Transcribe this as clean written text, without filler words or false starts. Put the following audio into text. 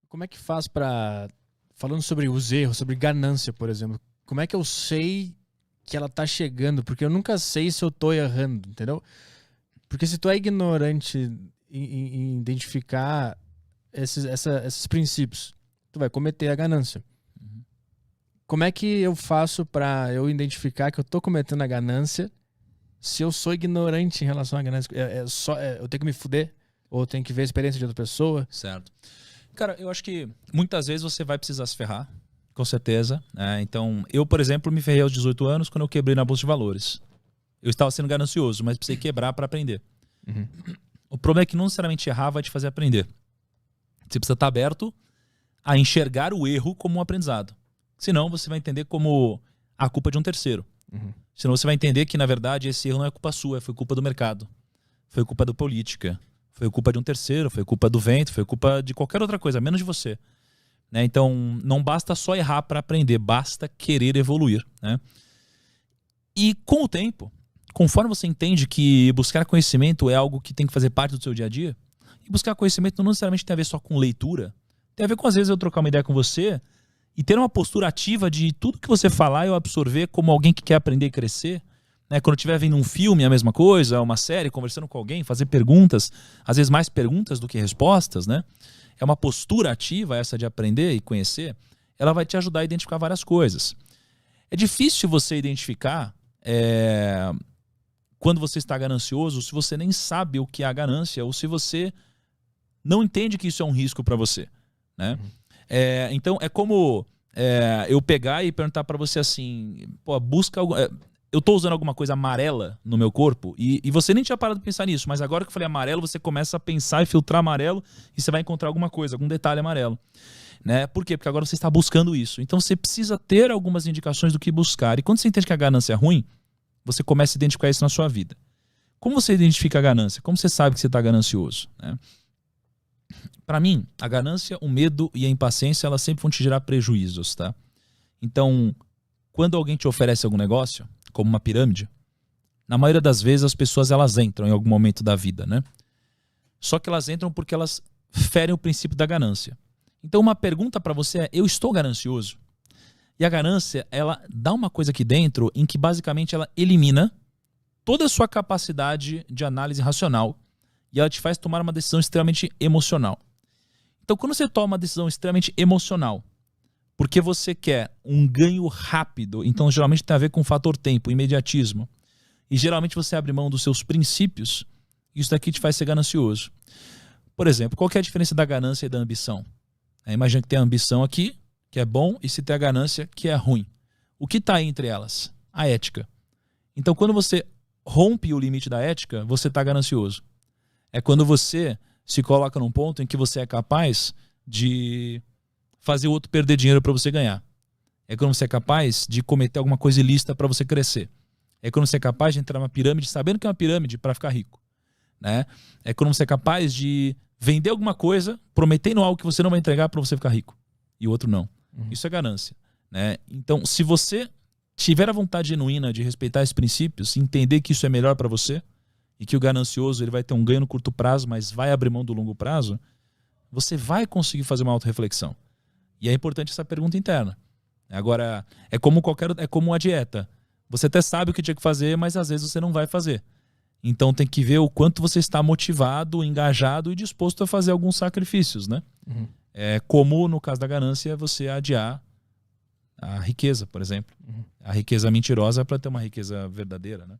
Como é que faz pra... Falando sobre os erros, sobre ganância, por exemplo. Como é que eu sei que ela tá chegando? Porque eu nunca sei se eu tô errando, entendeu? Porque se tu é ignorante em identificar esses princípios, tu vai cometer a ganância. Como é que eu faço pra eu identificar que eu tô cometendo a ganância se eu sou ignorante em relação à ganância? Eu tenho que me fuder? Ou eu tenho que ver a experiência de outra pessoa? Certo. Cara, eu acho que muitas vezes você vai precisar se ferrar, com certeza. Então, eu, por exemplo, me ferrei aos 18 anos quando eu quebrei na Bolsa de Valores. Eu estava sendo ganancioso, mas precisei quebrar para aprender. Uhum. O problema é que não necessariamente errar vai te fazer aprender. Você precisa estar aberto a enxergar o erro como um aprendizado. Senão você vai entender como a culpa de um terceiro. Uhum. Senão você vai entender que, na verdade, esse erro não é culpa sua, foi culpa do mercado. Foi culpa da política. Foi culpa de um terceiro, foi culpa do vento, foi culpa de qualquer outra coisa, menos de você. Né? Então, não basta só errar para aprender, basta querer evoluir. Né? E com o tempo, conforme você entende que buscar conhecimento é algo que tem que fazer parte do seu dia a dia, e buscar conhecimento não necessariamente tem a ver só com leitura, tem a ver com, às vezes, eu trocar uma ideia com você e ter uma postura ativa de tudo que você falar eu absorver como alguém que quer aprender e crescer. Né? Quando estiver vendo um filme, a mesma coisa, uma série, conversando com alguém, fazer perguntas, às vezes mais perguntas do que respostas, né? É uma postura ativa essa de aprender e conhecer, ela vai te ajudar a identificar várias coisas. É difícil você identificar quando você está ganancioso, se você nem sabe o que é a ganância, ou se você não entende que isso é um risco para você. Né? Uhum. Então é como eu pegar e perguntar para você assim, pô, busca algo... eu tô usando alguma coisa amarela no meu corpo e você nem tinha parado de pensar nisso, mas agora que eu falei amarelo, você começa a pensar e filtrar amarelo e você vai encontrar alguma coisa, algum detalhe amarelo. Né? Por quê? Porque agora você está buscando isso. Então você precisa ter algumas indicações do que buscar. E quando você entende que a ganância é ruim, você começa a identificar isso na sua vida. Como você identifica a ganância? Como você sabe que você está ganancioso? Né? Para mim, a ganância, o medo e a impaciência, elas sempre vão te gerar prejuízos. Tá? Então, quando alguém te oferece algum negócio, como uma pirâmide, na maioria das vezes as pessoas elas entram em algum momento da vida, né? Só que elas entram porque elas ferem o princípio da ganância. Então uma pergunta para você é, eu estou ganancioso? E a ganância, ela dá uma coisa aqui dentro em que basicamente ela elimina toda a sua capacidade de análise racional e ela te faz tomar uma decisão extremamente emocional. Então quando você toma uma decisão extremamente emocional, porque você quer um ganho rápido, então geralmente tem a ver com o fator tempo, imediatismo. E geralmente você abre mão dos seus princípios, isso daqui te faz ser ganancioso. Por exemplo, qual que é a diferença da ganância e da ambição? Imagina que tem a ambição aqui, que é bom, e se tem a ganância, que é ruim. O que está entre elas? A ética. Então quando você rompe o limite da ética, você está ganancioso. É quando você se coloca num ponto em que você é capaz de fazer o outro perder dinheiro para você ganhar. É quando você é capaz de cometer alguma coisa ilícita para você crescer. É quando você é capaz de entrar numa pirâmide sabendo que é uma pirâmide para ficar rico. Né? É quando você é capaz de vender alguma coisa prometendo algo que você não vai entregar para você ficar rico. E o outro não. Uhum. Isso é ganância. Né? Então, se você tiver a vontade genuína de respeitar esses princípios, entender que isso é melhor para você e que o ganancioso ele vai ter um ganho no curto prazo, mas vai abrir mão do longo prazo, você vai conseguir fazer uma autorreflexão. E é importante essa pergunta interna. Agora, é como uma dieta. Você até sabe o que tinha que fazer, mas às vezes você não vai fazer. Então tem que ver o quanto você está motivado, engajado e disposto a fazer alguns sacrifícios, né? Uhum. Como no caso da ganância, você adiar a riqueza, por exemplo. Uhum. A riqueza mentirosa para ter uma riqueza verdadeira, né?